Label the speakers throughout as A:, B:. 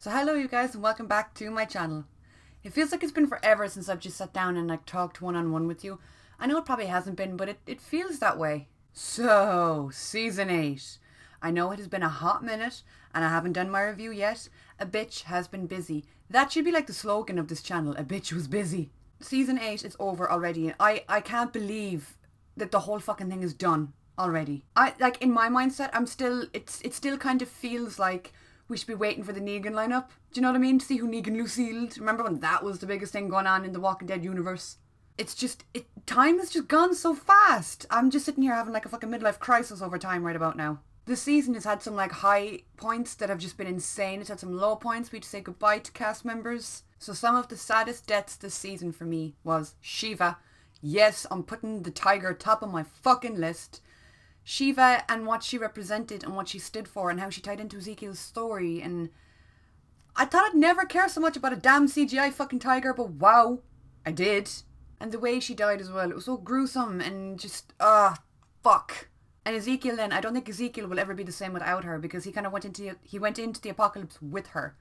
A: So hello you guys and welcome back to my channel. It feels like it's been forever since I've just sat down and talked one-on-one with you. I know it probably hasn't been, but it feels that way. So, Season 8. I know it has been a hot minute and I haven't done my review yet. A bitch has been busy. That should be like the slogan of this channel, a bitch was busy. Season 8 is over already and I can't believe that the whole fucking thing is done already. In my mindset, it still kind of feels like we should be waiting for the Negan lineup. Do you know what I mean? To see who Negan Lucille. Remember when that was the biggest thing going on in the Walking Dead universe? Time has just gone so fast. I'm just sitting here having like a fucking midlife crisis over time right about now. This season has had some like high points that have just been insane. It's had some low points. We had to say goodbye to cast members. So some of the saddest deaths this season for me was Shiva. Yes, I'm putting the tiger top of my fucking list. Shiva and what she represented and what she stood for and how she tied into Ezekiel's story, and I thought I'd never care so much about a damn CGI fucking tiger, but wow, I did. And the way she died as well, it was so gruesome and just, fuck. And Ezekiel then, I don't think Ezekiel will ever be the same without her, because he kind of went into the apocalypse with her.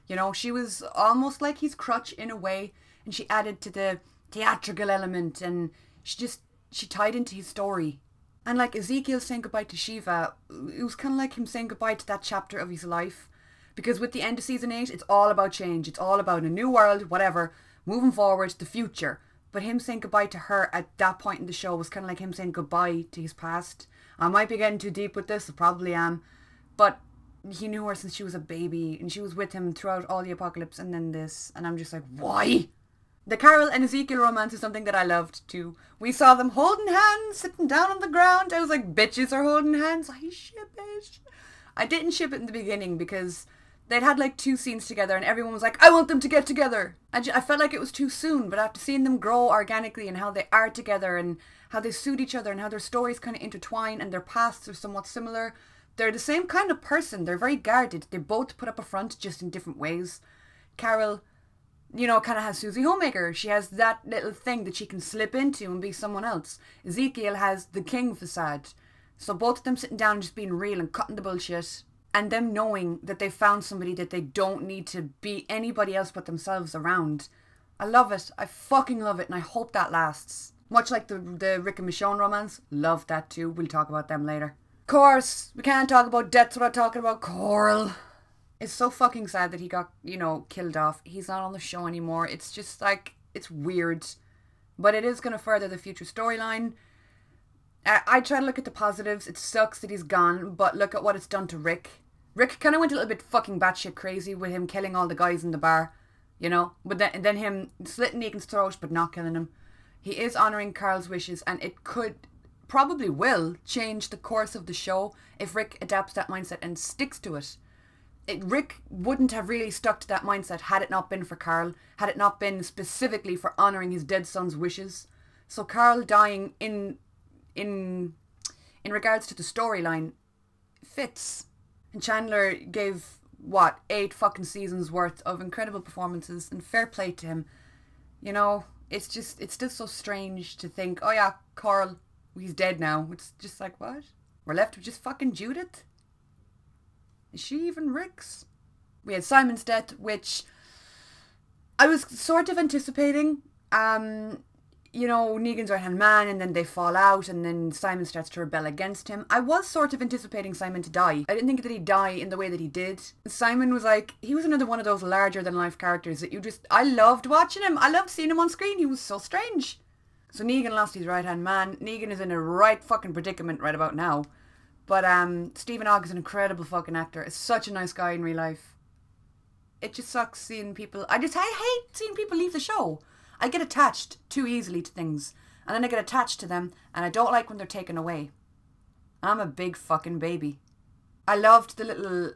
A: You know, she was almost like his crutch in a way, and she added to the theatrical element, and she tied into his story. And like Ezekiel saying goodbye to Shiva, it was kind of like him saying goodbye to that chapter of his life. Because with the end of Season 8, it's all about change. It's all about a new world, whatever, moving forward, the future. But him saying goodbye to her at that point in the show was kind of like him saying goodbye to his past. I might be getting too deep with this, I probably am. But he knew her since she was a baby, and she was with him throughout all the apocalypse, and then this. And I'm just like, why? The Carol and Ezekiel romance is something that I loved too. We saw them holding hands, sitting down on the ground. I was like, bitches are holding hands. I ship it. I didn't ship it in the beginning because they'd had like 2 scenes together and everyone was like, I want them to get together. I felt like it was too soon, but after seeing them grow organically and how they are together and how they suit each other and how their stories kind of intertwine and their pasts are somewhat similar, they're the same kind of person. They're very guarded. They both put up a front, just in different ways. Carol, you know, kind of has Susie Homemaker. She has that little thing that she can slip into and be someone else. Ezekiel has the king facade. So both of them sitting down and just being real and cutting the bullshit. And them knowing that they found somebody that they don't need to be anybody else but themselves around. I love it. I fucking love it. And I hope that lasts. Much like the Rick and Michonne romance. Love that too. We'll talk about them later. Of course, we can't talk about deaths without talking about Coral. It's so fucking sad that he got, you know, killed off. He's not on the show anymore. It's just like, it's weird. But it is going to further the future storyline. I try to look at the positives. It sucks that he's gone, but look at what it's done to Rick. Rick kind of went a little bit fucking batshit crazy with him killing all the guys in the bar, you know? But then him slitting Negan's throat, but not killing him. He is honouring Carl's wishes, and it probably will change the course of the show if Rick adapts that mindset and sticks to it. Rick wouldn't have really stuck to that mindset had it not been for Carl, had it not been specifically for honouring his dead son's wishes. So Carl dying in regards to the storyline fits. And Chandler gave, 8 fucking seasons worth of incredible performances, and fair play to him. You know, it's still so strange to think, oh yeah, Carl, he's dead now. It's just like, what? We're left with just fucking Judith? Is she even Rick's? We had Simon's death, which I was sort of anticipating. You know, Negan's right-hand man, and then they fall out, and then Simon starts to rebel against him. I was sort of anticipating Simon to die. I didn't think that he'd die in the way that he did. Simon was like, he was another one of those larger-than-life characters that I loved watching him. I loved seeing him on screen. He was so strange. So Negan lost his right-hand man. Negan is in a right fucking predicament right about now. But Stephen Ogg is an incredible fucking actor. Is such a nice guy in real life. It just sucks seeing people... I hate seeing people leave the show. I get attached too easily to things. And then I get attached to them. And I don't like when they're taken away. I'm a big fucking baby. I loved the little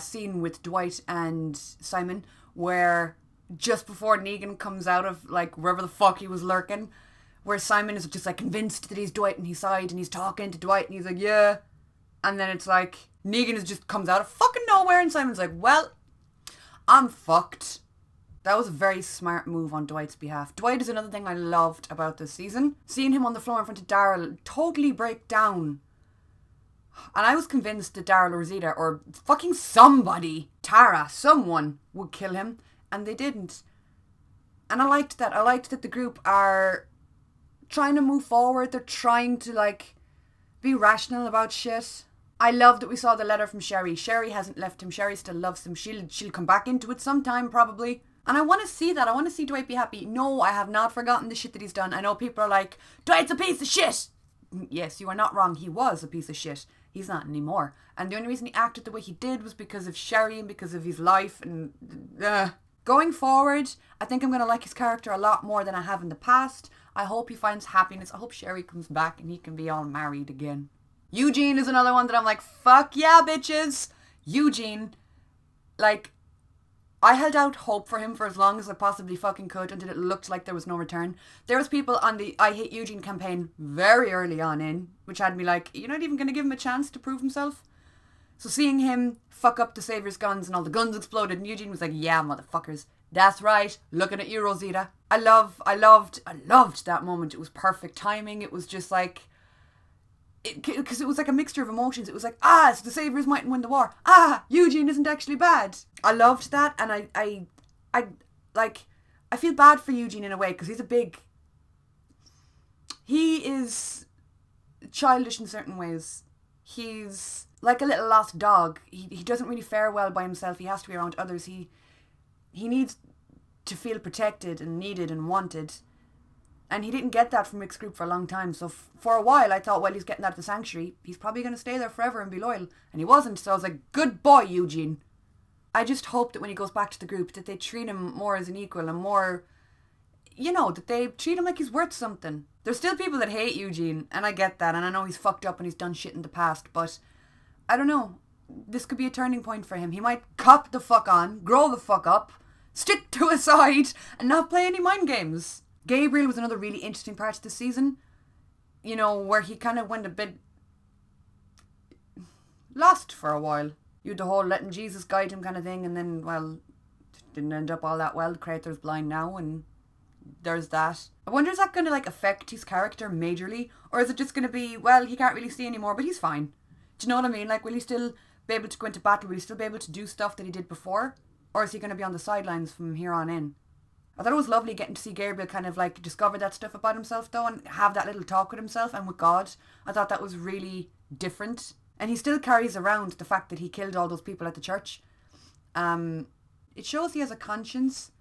A: scene with Dwight and Simon. Where just before Negan comes out of like wherever the fuck he was lurking. Where Simon is just like convinced that he's Dwight on his side. And he's talking to Dwight and he's like, yeah. And then it's like, Negan just comes out of fucking nowhere and Simon's like, well, I'm fucked. That was a very smart move on Dwight's behalf. Dwight is another thing I loved about this season. Seeing him on the floor in front of Daryl totally break down. And I was convinced that Daryl or Rosita or fucking somebody, Tara, someone would kill him. And they didn't. And I liked that. I liked that the group are trying to move forward. They're trying to, like, be rational about shit. I love that we saw the letter from Sherry. Sherry hasn't left him. Sherry still loves him. She'll come back into it sometime, probably. And I want to see that. I want to see Dwight be happy. No, I have not forgotten the shit that he's done. I know people are like, Dwight's a piece of shit. Yes, you are not wrong. He was a piece of shit. He's not anymore. And the only reason he acted the way he did was because of Sherry and because of his life. And going forward, I think I'm going to like his character a lot more than I have in the past. I hope he finds happiness. I hope Sherry comes back and he can be all married again. Eugene is another one that I'm like, fuck yeah, bitches. Eugene, like, I held out hope for him for as long as I possibly fucking could until it looked like there was no return. There was people on the I Hate Eugene campaign very early on in, which had me like, you're not even going to give him a chance to prove himself? So seeing him fuck up the Savior's guns and all the guns exploded and Eugene was like, yeah, motherfuckers, that's right, looking at you, Rosita. I loved that moment. It was perfect timing. It was just like, because it was like a mixture of emotions. It was like, so the Saviors mightn't win the war. Eugene isn't actually bad. I loved that, and I feel bad for Eugene in a way, because he is childish in certain ways. He's like a little lost dog. He doesn't really fare well by himself. He has to be around others. He needs to feel protected and needed and wanted. And he didn't get that from Rick's group for a long time. So for a while I thought, well, he's getting out of the sanctuary. He's probably going to stay there forever and be loyal. And he wasn't. So I was like, good boy, Eugene. I just hope that when he goes back to the group that they treat him more as an equal and more, that they treat him like he's worth something. There's still people that hate Eugene. And I get that. And I know he's fucked up and he's done shit in the past. But I don't know. This could be a turning point for him. He might cop the fuck on, grow the fuck up, stick to his side, and not play any mind games. Gabriel was another really interesting part of the season, where he kind of went a bit lost for a while. You had the whole letting Jesus guide him kind of thing, and then, well, didn't end up all that well. The creator's blind now, and there's that. I wonder, is that going to, affect his character majorly? Or is it just going to be, well, he can't really see anymore, but he's fine? Do you know what I mean? Will he still be able to go into battle? Will he still be able to do stuff that he did before? Or is he going to be on the sidelines from here on in? I thought it was lovely getting to see Gabriel kind of discover that stuff about himself though, and have that little talk with himself and with God. I thought that was really different. And he still carries around the fact that he killed all those people at the church. It shows he has a conscience.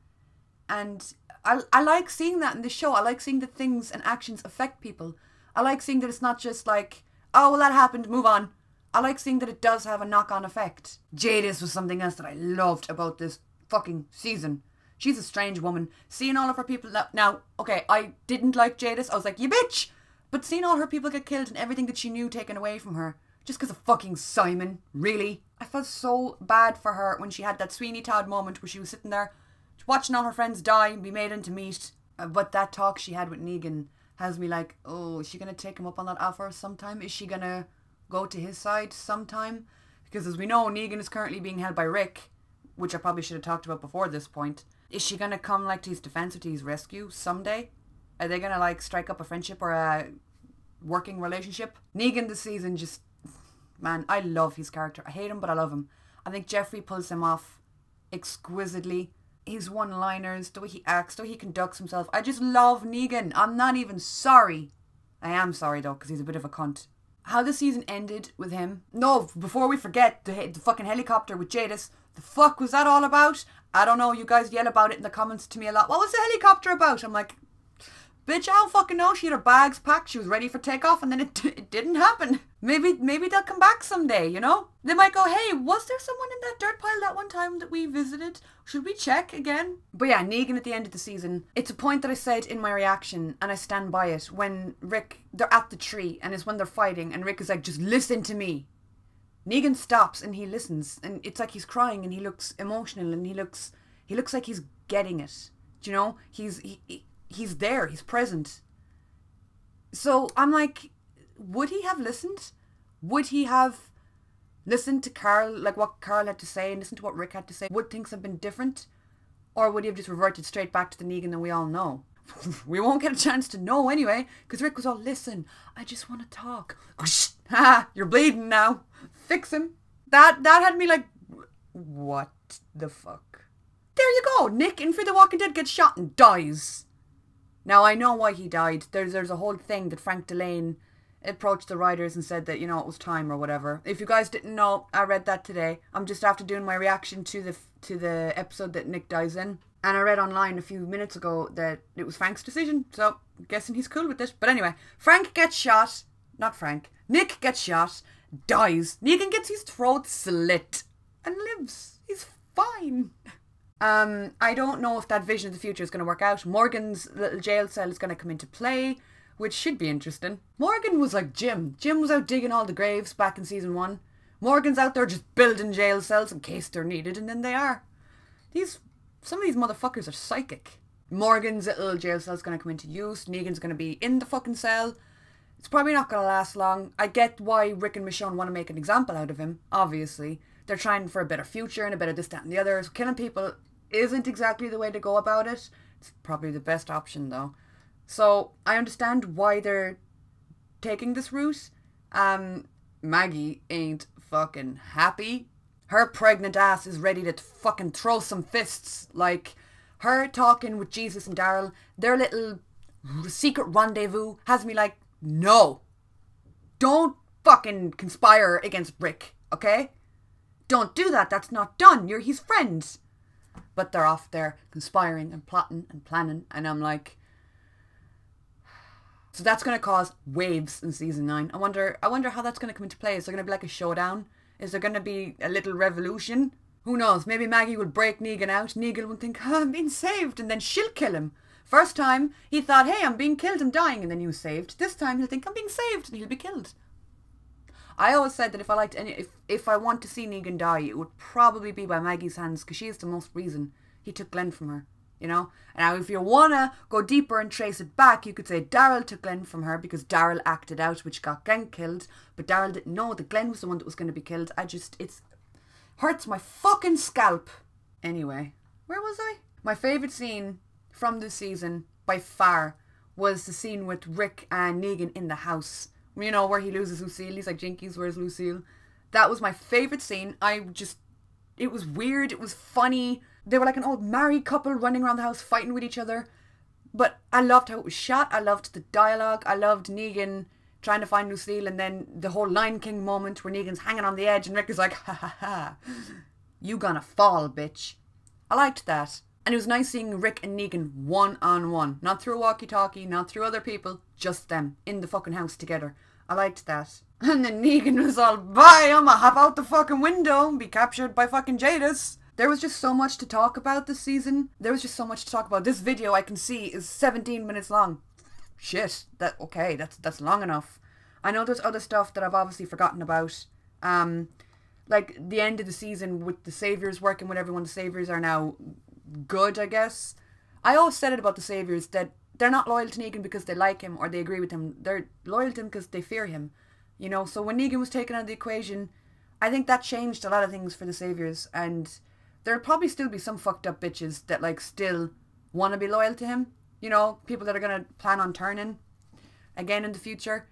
A: And I like seeing that in the show. I like seeing that things and actions affect people. I like seeing that it's not just like, oh, well, that happened, move on. I like seeing that it does have a knock-on effect. Jadis was something else that I loved about this fucking season. She's a strange woman. Seeing all of her people... Now, okay, I didn't like Jadis. I was like, you bitch! But seeing all her people get killed and everything that she knew taken away from her, just because of fucking Simon, really? I felt so bad for her when she had that Sweeney Todd moment where she was sitting there watching all her friends die and be made into meat. But that talk she had with Negan has me like, oh, is she going to take him up on that offer sometime? Is she going to go to his side sometime? Because as we know, Negan is currently being held by Rick, which I probably should have talked about before this point. Is she going to come to his defense or to his rescue someday? Are they going to strike up a friendship or a working relationship? Negan this season just, man, I love his character. I hate him, but I love him. I think Jeffrey pulls him off exquisitely. His one-liners, the way he acts, the way he conducts himself. I just love Negan. I'm not even sorry. I am sorry though, because he's a bit of a cunt. How the season ended with him. No, before we forget, the fucking helicopter with Jadis. The fuck was that all about? I don't know, you guys yell about it in the comments to me a lot. What was the helicopter about? I'm like, bitch, I don't fucking know. She had her bags packed, she was ready for takeoff, and then it didn't happen. Maybe they'll come back someday, They might go, hey, was there someone in that dirt pile that one time that we visited? Should we check again? But yeah, Negan at the end of the season. It's a point that I said in my reaction, and I stand by it. When they're at the tree, and it's when they're fighting, and Rick is like, just listen to me. Negan stops and he listens, and it's like he's crying and he looks emotional and he looks like he's getting it. Do you know? He's there, he's present. So I'm like, would he have listened? Would he have listened to Carl, what Carl had to say, and listened to what Rick had to say? Would things have been different? Or would he have just reverted straight back to the Negan that we all know? We won't get a chance to know anyway, because Rick was all, listen, I just want to talk. Ha, you're bleeding now. Fix him. That had me like, what the fuck? There you go. Nick in Fear the Walking Dead gets shot and dies. Now, I know why he died. There's a whole thing that Frank Delane approached the writers and said that, you know, it was time or whatever. If you guys didn't know, I read that today. I'm just after doing my reaction to the episode that Nick dies in. And I read online a few minutes ago that it was Frank's decision. So, I'm guessing he's cool with it. But anyway, Frank gets shot. Not Frank. Nick gets shot. Dies. Negan gets his throat slit. And lives. He's fine. I don't know if that vision of the future is going to work out. Morgan's little jail cell is going to come into play, which should be interesting. Morgan was like Jim. Jim was out digging all the graves back in season 1. Morgan's out there just building jail cells in case they're needed, and then they are. Some of these motherfuckers are psychic. Morgan's little jail cell is going to come into use. Negan's going to be in the fucking cell. It's probably not going to last long. I get why Rick and Michonne want to make an example out of him, obviously. They're trying for a better future and a better this, that, and the other. So killing people isn't exactly the way to go about it. It's probably the best option, though. So, I understand why they're taking this route. Maggie ain't fucking happy. Her pregnant ass is ready to fucking throw some fists. Like, her talking with Jesus and Daryl, their little secret rendezvous has me like, no. Don't fucking conspire against Rick, okay? Don't do that. That's not done. You're his friends. But they're off there conspiring and plotting and planning. And I'm like... So that's going to cause waves in season 9. I wonder how that's going to come into play. Is there going to be like a showdown? Is there going to be a little revolution? Who knows? Maybe Maggie will break Negan out. Negan will think, I'm being saved. And then she'll kill him. First time, he thought, hey, I'm being killed. I'm dying. And then he was saved. This time, he'll think, I'm being saved. And he'll be killed. I always said that if I want to see Negan die, it would probably be by Maggie's hands, because she is the most reason he took Glenn from her, you know? Now, if you want to go deeper and trace it back, you could say Daryl took Glenn from her because Daryl acted out, which got Glenn killed, but Daryl didn't know that Glenn was the one that was going to be killed. It hurts my fucking scalp. Anyway, where was I? My favourite scene from this season, by far, was the scene with Rick and Negan in the house. You know, where he loses Lucille. He's like, Jinkies, where's Lucille? That was my favourite scene. It was weird. It was funny. They were like an old married couple running around the house fighting with each other. But I loved how it was shot. I loved the dialogue. I loved Negan trying to find Lucille. And then the whole Lion King moment where Negan's hanging on the edge and Rick is like, ha ha ha. You gonna fall, bitch. I liked that. And it was nice seeing Rick and Negan one-on-one. Not through a walkie-talkie, not through other people. Just them, in the fucking house together. I liked that. And then Negan was all, bye, I'ma hop out the fucking window and be captured by fucking Jadis. There was just so much to talk about this season. There was just so much to talk about. This video I can see is 17 minutes long. Shit. That's long enough. I know there's other stuff that I've obviously forgotten about. Like the end of the season with the Saviors working with everyone. The Saviors are now good, I guess. I always said it about the Saviors that they're not loyal to Negan because they like him or they agree with him. They're loyal to him because they fear him. You know, so when Negan was taken out of the equation, I think that changed a lot of things for the Saviors. And there'll probably still be some fucked up bitches that like still want to be loyal to him. You know, people that are going to plan on turning again in the future.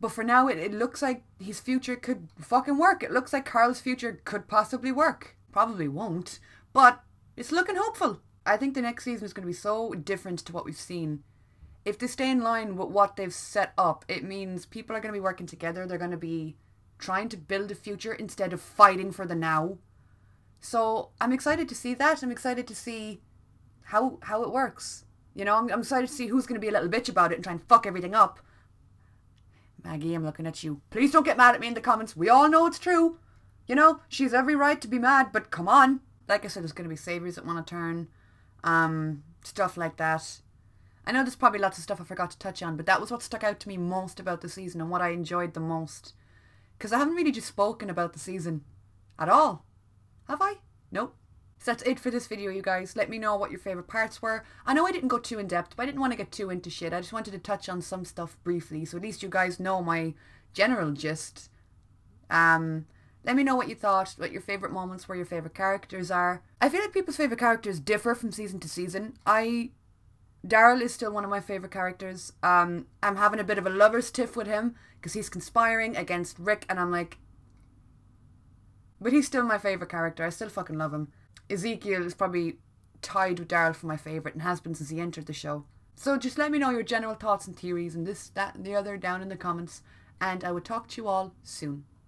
A: But for now, it looks like his future could fucking work. It looks like Carl's future could possibly work. Probably won't, but it's looking hopeful. I think the next season is going to be so different to what we've seen. If they stay in line with what they've set up, it means people are going to be working together. They're going to be trying to build a future instead of fighting for the now. So I'm excited to see that. I'm excited to see how it works. You know, I'm excited to see who's going to be a little bitch about it and try and fuck everything up. Maggie, I'm looking at you. Please don't get mad at me in the comments. We all know it's true. You know, she's every right to be mad, but come on. Like I said, there's going to be Saviors that want to turn. Stuff like that. I know there's probably lots of stuff I forgot to touch on, but that was what stuck out to me most about the season and what I enjoyed the most. Because I haven't really just spoken about the season at all. Have I? Nope. So that's it for this video, you guys. Let me know what your favourite parts were. I know I didn't go too in depth, but I didn't want to get too into shit. I just wanted to touch on some stuff briefly, so at least you guys know my general gist. Let me know what you thought, what your favourite moments were, your favourite characters are. I feel like people's favourite characters differ from season to season. I Daryl is still one of my favourite characters. I'm having a bit of a lover's tiff with him because he's conspiring against Rick, and I'm like, but he's still my favourite character. I still fucking love him. Ezekiel is probably tied with Daryl for my favourite and has been since he entered the show. So just let me know your general thoughts and theories and this, that and the other down in the comments, and I will talk to you all soon.